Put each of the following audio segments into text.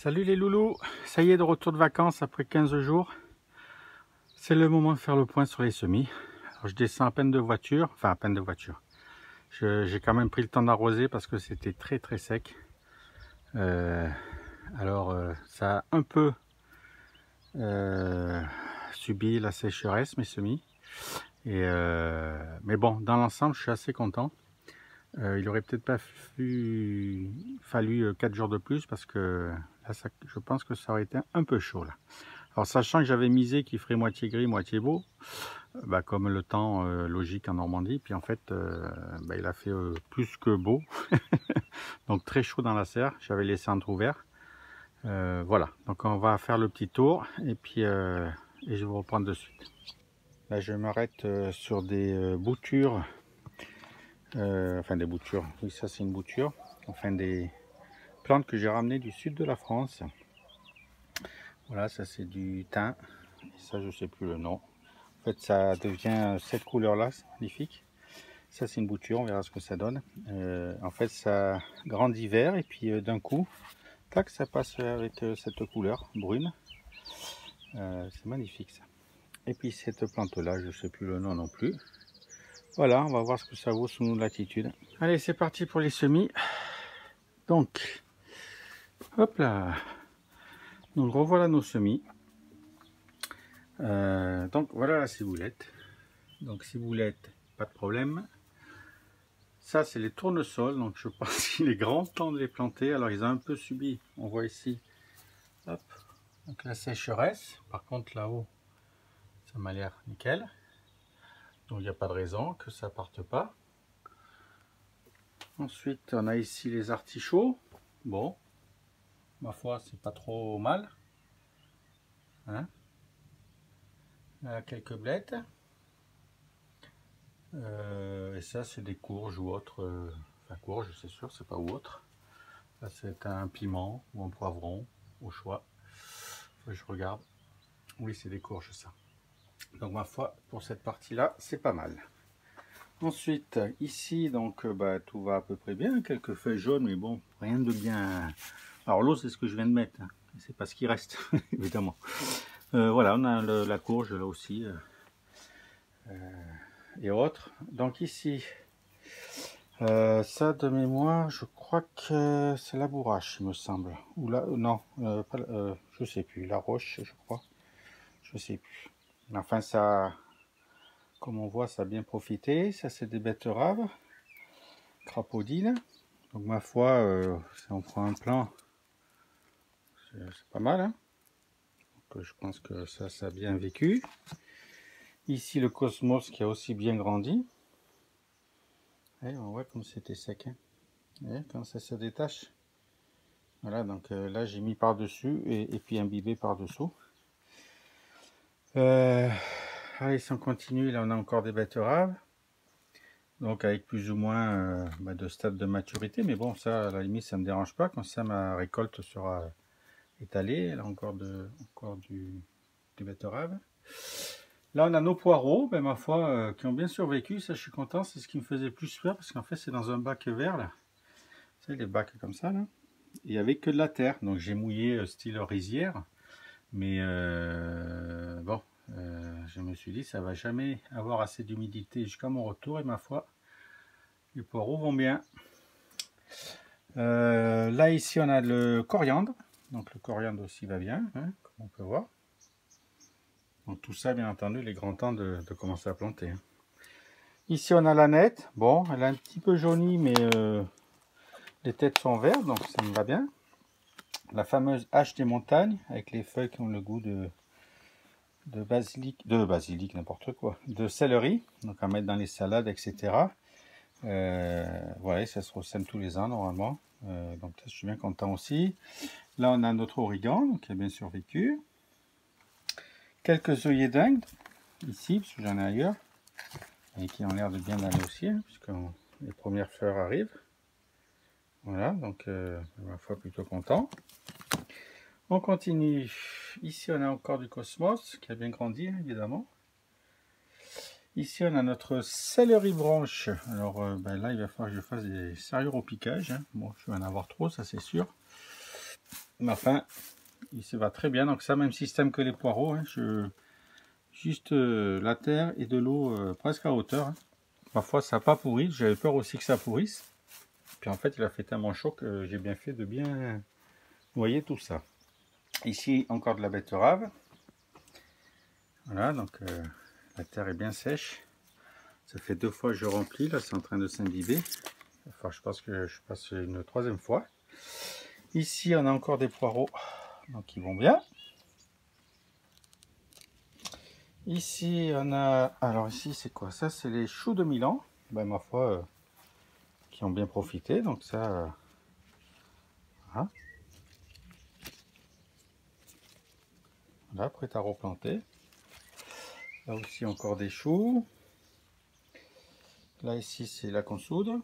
Salut les loulous, ça y est, de retour de vacances après 15 jours. C'est le moment de faire le point sur les semis. Alors, je descends à peine de voiture, enfin à peine de voiture. J'ai quand même pris le temps d'arroser parce que c'était très sec. Ça a un peu subi la sécheresse, mes semis. Mais bon, dans l'ensemble, je suis assez content. Il aurait peut-être pas fallu 4 jours de plus parce que là, je pense que ça aurait été un peu chaud là. Alors sachant que j'avais misé qu'il ferait moitié gris, moitié beau, comme le temps logique en Normandie, puis en fait il a fait plus que beau, donc très chaud dans la serre, j'avais laissé entrouvert. Voilà, donc on va faire le petit tour et puis et je vais vous reprendre de suite. Là je m'arrête sur des boutures. Enfin des boutures, oui ça c'est une bouture, enfin des plantes que j'ai ramenées du sud de la France. Voilà, ça c'est du thym, et ça je sais plus le nom. En fait ça devient cette couleur là, c'est magnifique. Ça c'est une bouture, on verra ce que ça donne. En fait ça grandit vert et puis d'un coup, tac, ça passe avec cette couleur brune. C'est magnifique ça. Et puis cette plante là, je sais plus le nom non plus. Voilà, on va voir ce que ça vaut sous nos latitudes. Allez, c'est parti pour les semis. Donc, hop là. Donc revoilà nos semis. Donc voilà la ciboulette. Donc ciboulette, pas de problème. Ça c'est les tournesols. Donc je pense qu'il est grand temps de les planter. Alors ils ont un peu subi. On voit ici. Hop. Donc la sécheresse. Par contre là-haut, ça m'a l'air nickel. Donc il n'y a pas de raison que ça parte pas. Ensuite, on a ici les artichauts. Bon, ma foi, c'est pas trop mal. Hein, là, quelques blettes. Et ça, c'est des courges ou autres. Enfin, courges, c'est sûr, c'est pas ou autre. Là, c'est un piment ou un poivron, au choix. Faut que je regarde. Oui, c'est des courges, ça. Donc, ma foi, pour cette partie-là, c'est pas mal. Ensuite, ici, donc, tout va à peu près bien. Quelques feuilles jaunes, mais bon, rien de bien. Alors, l'eau, c'est ce que je viens de mettre. Hein. C'est pas ce qui reste, évidemment. Voilà, on a la courge là aussi. Et autres. Donc, ici, ça de mémoire, je crois que c'est la bourrache, il me semble. Ou là, non, pas, je sais plus. La roche, je crois. Je sais plus. Enfin, ça. Comme on voit, ça a bien profité. Ça, c'est des betteraves, crapaudines. Donc, ma foi, si on prend un plan, c'est pas mal. Hein, donc, je pense que ça a bien vécu. Ici, le cosmos qui a aussi bien grandi. Et on voit comme c'était sec. Hein. Et quand ça se détache. Voilà, donc là, j'ai mis par-dessus et puis imbibé par-dessous. Allez, si on continue, là, on a encore des betteraves. Donc avec plus ou moins de stade de maturité, mais bon, ça à la limite ça me dérange pas, quand ça ma récolte sera étalée. Là encore du betterave. Là on a nos poireaux, ma foi, qui ont bien survécu, ça je suis content, c'est ce qui me faisait plus peur, parce qu'en fait c'est dans un bac vert là, vous savez les bacs comme ça là, il n'y avait que de la terre, donc j'ai mouillé style rizière, mais bon, je me suis dit ça va jamais avoir assez d'humidité jusqu'à mon retour, et ma foi, les poireaux vont bien. Là ici on a le coriandre, donc le coriandre aussi va bien, hein, comme on peut voir. Donc tout ça bien entendu, il est grand temps de commencer à planter. Hein. Ici on a l'ânette, bon elle est un petit peu jaunie mais les têtes sont vertes donc ça me va bien. La fameuse hache des montagnes avec les feuilles qui ont le goût de basilic, n'importe quoi, de céleri, donc à mettre dans les salades, etc. Voilà, ça se ressème tous les ans normalement, donc je suis bien content aussi. Là on a notre origan, donc qui a bien survécu. Quelques œillets d'Inde ici, parce que j'en ai ailleurs, et qui ont l'air de bien aller aussi, hein, puisque les premières fleurs arrivent. Voilà, donc ma foi plutôt content. On continue. Ici on a encore du cosmos qui a bien grandi évidemment. Ici on a notre céleri branche. Alors là il va falloir que je fasse des serrures au piquage. Hein. Bon, je vais en avoir trop, ça c'est sûr. Mais enfin, il se va très bien. Donc ça, même système que les poireaux. Hein, juste la terre et de l'eau presque à hauteur. Hein. Parfois ça n'a pas pourri. J'avais peur aussi que ça pourrisse. Puis en fait, il a fait tellement chaud que j'ai bien fait de bien noyer tout ça. Ici, encore de la betterave. Voilà, donc la terre est bien sèche. Ça fait 2 fois que je remplis. Là, c'est en train de s'imbiber. Enfin, je pense que je passe une 3e fois. Ici, on a encore des poireaux. Donc, ils vont bien. Ici, on a... Alors ici, c'est quoi? Ça, c'est les choux de Milan. Ben, ma foi, qui ont bien profité. Donc ça... Voilà. Voilà, prêt à replanter. Là aussi, encore des choux. Là, ici, c'est la consoude.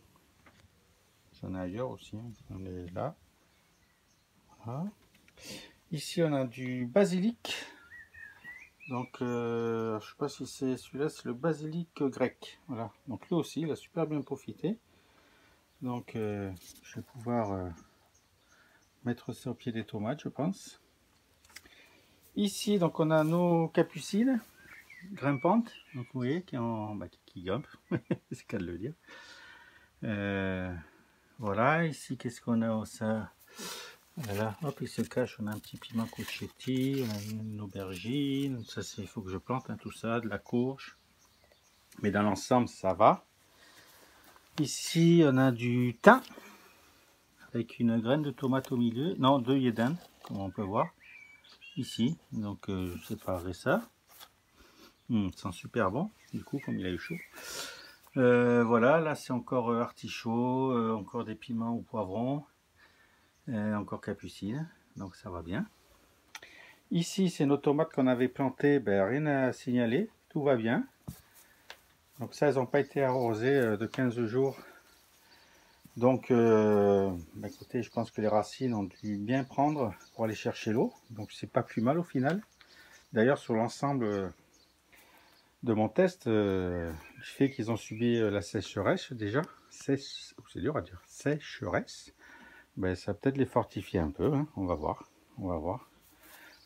J'en ai ailleurs aussi. Hein. On est là. Voilà. Ici, on a du basilic. Donc, je ne sais pas si c'est celui-là, c'est le basilic grec. Voilà. Donc, lui aussi, il a super bien profité. Donc, je vais pouvoir mettre ça au pied des tomates, je pense. Ici, donc, on a nos capucines grimpantes. Donc, vous voyez, qui grimpent. C'est le cas de le dire. Voilà. Ici, qu'est-ce qu'on a ça? Voilà, hop, il se cache, on a un petit piment cucchetti, on a une aubergine, ça c'est, il faut que je plante hein, tout ça, de la courge, mais dans l'ensemble ça va. Ici on a du thym, avec une graine de tomate au milieu, non, d'œillet d'Inde, comme on peut voir, ici, donc je séparerai ça. Ça sent super bon, du coup, comme il a eu chaud. Voilà, là c'est encore artichaut, encore des piments au poivron, encore capucine, donc ça va bien. Ici, c'est nos tomates qu'on avait plantées, ben, rien à signaler, tout va bien. Donc ça, elles n'ont pas été arrosées de 15 jours. Donc, ben, écoutez, je pense que les racines ont dû bien prendre pour aller chercher l'eau. Donc c'est pas plus mal au final. D'ailleurs, sur l'ensemble de mon test, du fait qu'ils ont subi la sécheresse déjà, c'est dur à dire, sécheresse, ben, ça va peut-être les fortifier un peu, hein. On va voir, on va voir.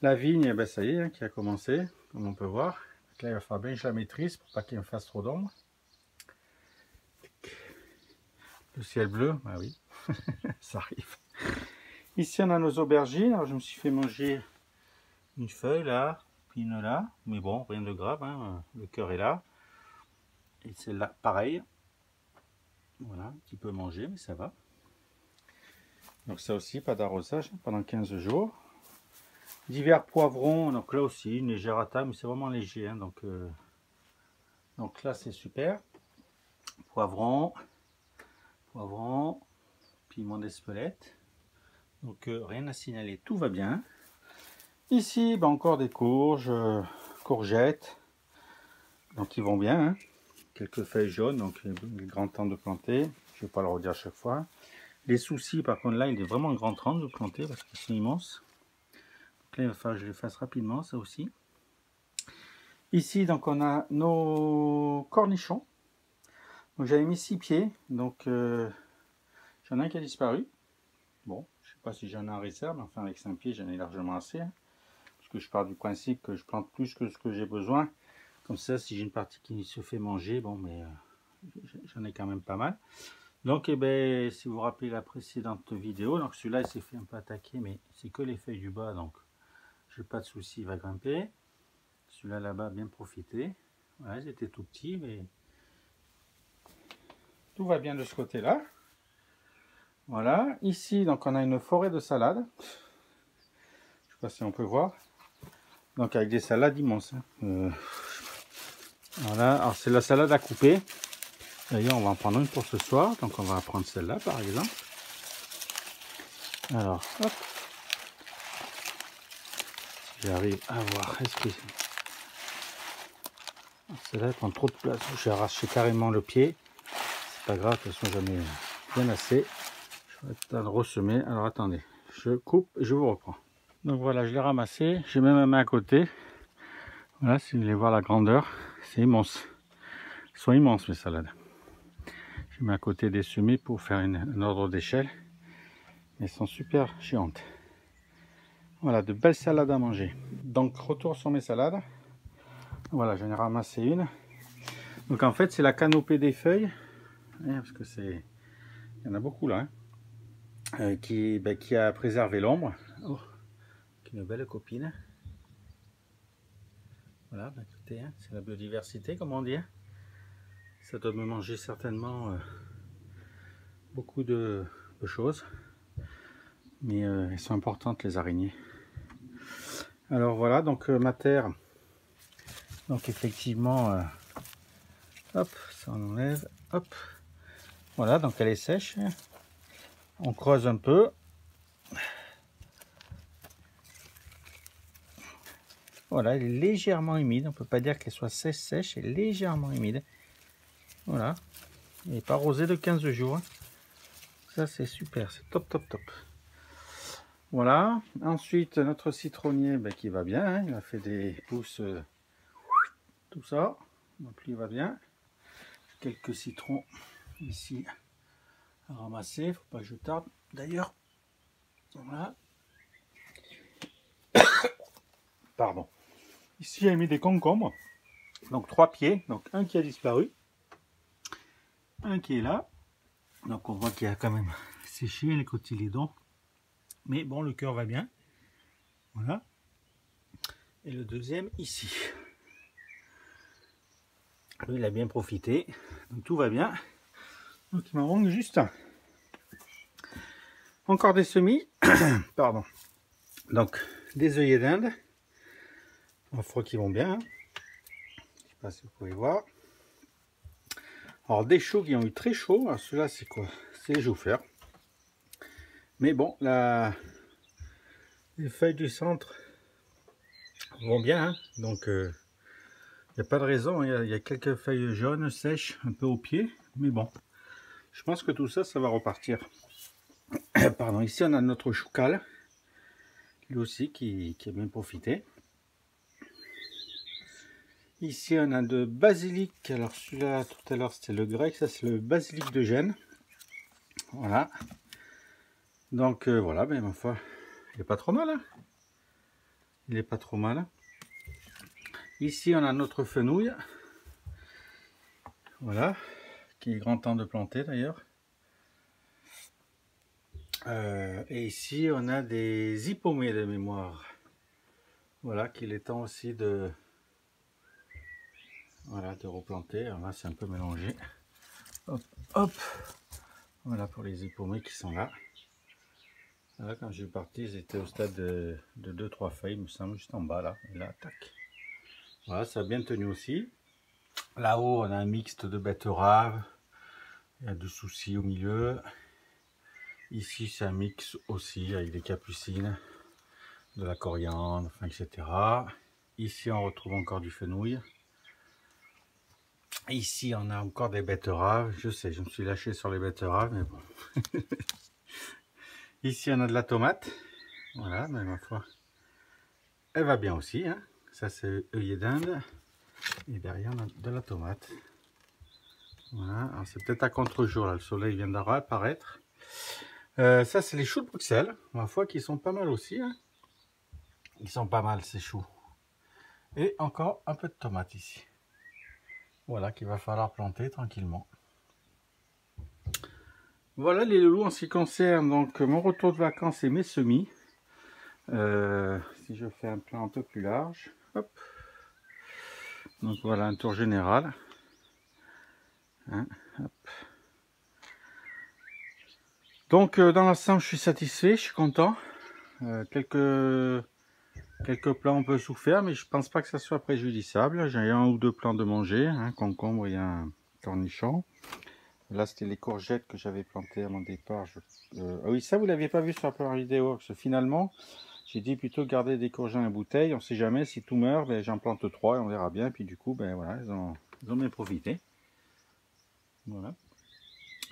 La vigne, ben ça y est, hein, qui a commencé, comme on peut voir. Donc là, il va falloir bien que je la maîtrise pour pas qu'il me fasse trop d'ombre. Le ciel bleu, bah oui, ça arrive. Ici, on a nos aubergines. Alors, je me suis fait manger une feuille là, puis une là. Mais bon, rien de grave, hein. Le cœur est là. Et celle-là, pareil. Voilà, un petit peu mangé, mais ça va. Donc ça aussi, pas d'arrosage pendant 15 jours. Divers poivrons, donc là aussi, une légère attaque, mais c'est vraiment léger. Hein, donc là, c'est super. Poivron, piment d'Espelette. Donc rien à signaler, tout va bien. Ici, ben, encore des courges, courgettes. Donc ils vont bien. Hein. Quelques feuilles jaunes, donc il est grand temps de planter. Je ne vais pas le redire à chaque fois. Les soucis, par contre, là, il est vraiment grand temps de planter parce qu'ils sont immenses. Donc là, il va falloir que je les fasse rapidement, ça aussi. Ici, donc on a nos cornichons. Donc j'avais mis 6 pieds, donc j'en ai un qui a disparu. Bon, je ne sais pas si j'en ai en réserve, mais enfin avec 5 pieds, j'en ai largement assez. Hein, parce que je pars du principe que je plante plus que ce que j'ai besoin. Comme ça, si j'ai une partie qui se fait manger, bon, mais j'en ai quand même pas mal. Donc, eh ben, si vous vous rappelez la précédente vidéo, donc celui-là, il s'est fait un peu attaquer, mais c'est que les feuilles du bas, donc j'ai pas de souci, il va grimper. Celui-là, là-bas, bien profité. Voilà, ils étaient tout petits, mais tout va bien de ce côté-là. Voilà, ici, donc on a une forêt de salade. Je sais pas si on peut voir. Donc avec des salades immenses. Hein. Voilà, alors c'est la salade à couper. D'ailleurs, on va en prendre une pour ce soir. Donc, on va prendre celle-là, par exemple. Alors, hop. J'arrive à voir. Est-ce que celle-là prend trop de place? J'ai arraché carrément le pied. C'est pas grave, de toute façon, j'en ai bien assez. Je vais attendre de ressemer. Alors, attendez. Je coupe et je vous reprends. Donc, voilà, je l'ai ramassé. J'ai même ma main à côté. Voilà, si vous voulez voir la grandeur, c'est immense. Elles sont immenses, mes salades. Je mets à côté des semis pour faire un ordre d'échelle. Elles sont super géantes. Voilà, de belles salades à manger. Donc retour sur mes salades. Voilà, j'en ai ramassé une. Donc en fait c'est la canopée des feuilles, parce que c'est, il y en a beaucoup là, qui a préservé l'ombre. Oh, une belle copine. Voilà, écoutez, c'est la biodiversité comme on dit. Ça doit me manger certainement beaucoup de choses, mais elles sont importantes les araignées. Alors voilà, donc ma terre, donc effectivement, hop, ça on enlève, hop, voilà, donc elle est sèche. On creuse un peu. Voilà, elle est légèrement humide, on peut pas dire qu'elle soit sèche, elle est légèrement humide. Voilà, elle n'est pas arrosée de 15 jours. Ça c'est super, c'est top top top. Voilà, ensuite notre citronnier qui va bien, hein, il a fait des pousses, tout ça, donc lui il va bien. Quelques citrons ici à ramasser, faut pas que je tarde d'ailleurs. Voilà. Pardon. Ici j'ai mis des concombres, donc 3 pieds, donc un qui a disparu, un qui est là, donc on voit qu'il a quand même séché les cotylédons, mais bon le cœur va bien. Voilà. Et le deuxième ici. Lui, il a bien profité, donc tout va bien. Donc il m'en manque juste un. Encore des semis, pardon. Donc des œillets d'Inde, ma foi qui vont bien. Je ne sais pas si vous pouvez voir. Alors des choux qui ont eu très chaud. Alors ceux-là c'est quoi? C'est les choux-fleurs. Mais bon, les feuilles du centre vont bien, hein. Donc il n'y a pas de raison. Il y a quelques feuilles jaunes sèches un peu au pied, mais bon, je pense que tout ça, ça va repartir. Pardon, ici on a notre choucal, lui aussi qui a bien profité. Ici on a de basilic, alors celui-là tout à l'heure c'était le grec, ça c'est le basilic de Gênes. Voilà. Donc voilà, ben ma foi, il n'est pas trop mal, hein. Il n'est pas trop mal. Ici on a notre fenouil. Voilà, qui est grand temps de planter d'ailleurs. Et ici on a des hippomées de mémoire. Voilà, qu'il est temps aussi de, voilà, de replanter. Alors là c'est un peu mélangé. Hop, hop. Voilà pour les hippomées qui sont là. Là, quand je suis parti, ils étaient au stade de 2-3 feuilles, il me semble, juste en bas là. Et là, tac. Voilà, ça a bien tenu aussi. Là-haut, on a un mixte de betteraves. Il y a du souci au milieu. Ici, c'est un mix aussi avec des capucines, de la coriandre, enfin, etc. Ici, on retrouve encore du fenouil. Ici, on a encore des betteraves. Je sais, je me suis lâché sur les betteraves, mais bon. Ici, on a de la tomate. Voilà, mais ma foi, elle va bien aussi, hein. Ça, c'est œillet d'Inde. Et derrière, on a de la tomate. Voilà, alors c'est peut-être à contre-jour, là, le soleil vient d'apparaître. Ça, c'est les choux de Bruxelles, ma foi, qui sont pas mal aussi, hein. Ils sont pas mal, ces choux. Et encore un peu de tomates ici. Voilà, qu'il va falloir planter tranquillement. Voilà les loulous en ce qui concerne donc mon retour de vacances et mes semis. Si je fais un plan un peu plus large, hop. Donc voilà un tour général. Hein, hop. Donc dans l'ensemble, je suis satisfait, je suis content. Quelques plants un peu souffert, mais je pense pas que ça soit préjudiciable. J'ai un ou deux plants de manger, un concombre et un cornichon. Là, c'était les courgettes que j'avais plantées à mon départ. Ah oui, ça, vous l'aviez pas vu sur la première vidéo. Parce que finalement, j'ai dit plutôt garder des courgettes en bouteille. On sait jamais, si tout meurt, ben, j'en plante 3 et on verra bien. Puis du coup, ben voilà, ils ont bien profité. Voilà.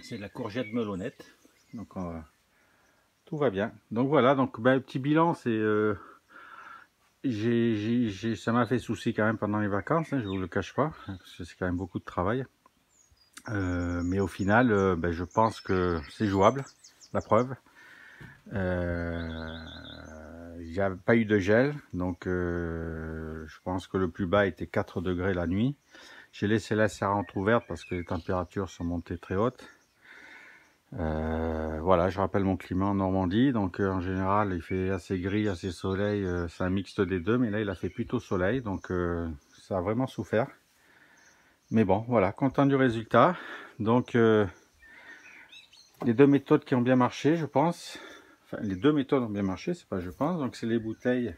C'est de la courgette melonnette. Donc, tout va bien. Donc voilà, donc ben, petit bilan, c'est... ça m'a fait souci quand même pendant les vacances, hein, je vous le cache pas. Parce que c'est quand même beaucoup de travail. Mais au final, ben, je pense que c'est jouable, la preuve. Il n'y a pas eu de gel, donc je pense que le plus bas était 4 degrés la nuit. J'ai laissé la serre entrouverte parce que les températures sont montées très hautes. Voilà, je rappelle mon climat en Normandie, donc en général il fait assez gris, assez soleil, c'est un mixte des deux, mais là il a fait plutôt soleil, donc ça a vraiment souffert. Mais bon, voilà, content du résultat. Donc les deux méthodes qui ont bien marché, je pense. Enfin, les deux méthodes ont bien marché, c'est pas je pense. Donc c'est les bouteilles,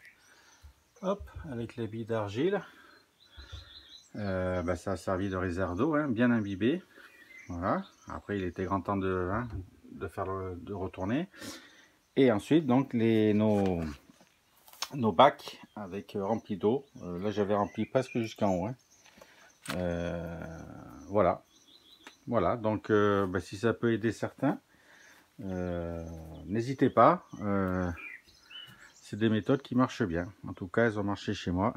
hop, avec les billes d'argile. Ça a servi de réserve d'eau, hein, bien imbibé. Voilà. Après, il était grand temps de retourner. Et ensuite, donc nos bacs avec remplis d'eau. Là, j'avais rempli presque jusqu'en haut. Hein. Voilà. Voilà. Donc, si ça peut aider certains, n'hésitez pas. C'est des méthodes qui marchent bien. En tout cas, elles ont marché chez moi.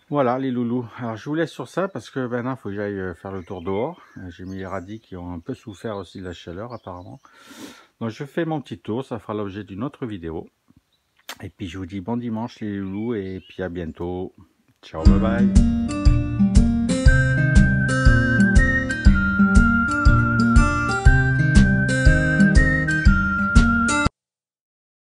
Voilà les loulous. Alors je vous laisse sur ça parce que maintenant il faut que j'aille faire le tour dehors. J'ai mis les radis qui ont un peu souffert aussi de la chaleur apparemment. Donc je fais mon petit tour, ça fera l'objet d'une autre vidéo. Et puis je vous dis bon dimanche les loulous et puis à bientôt. Ciao, bye bye.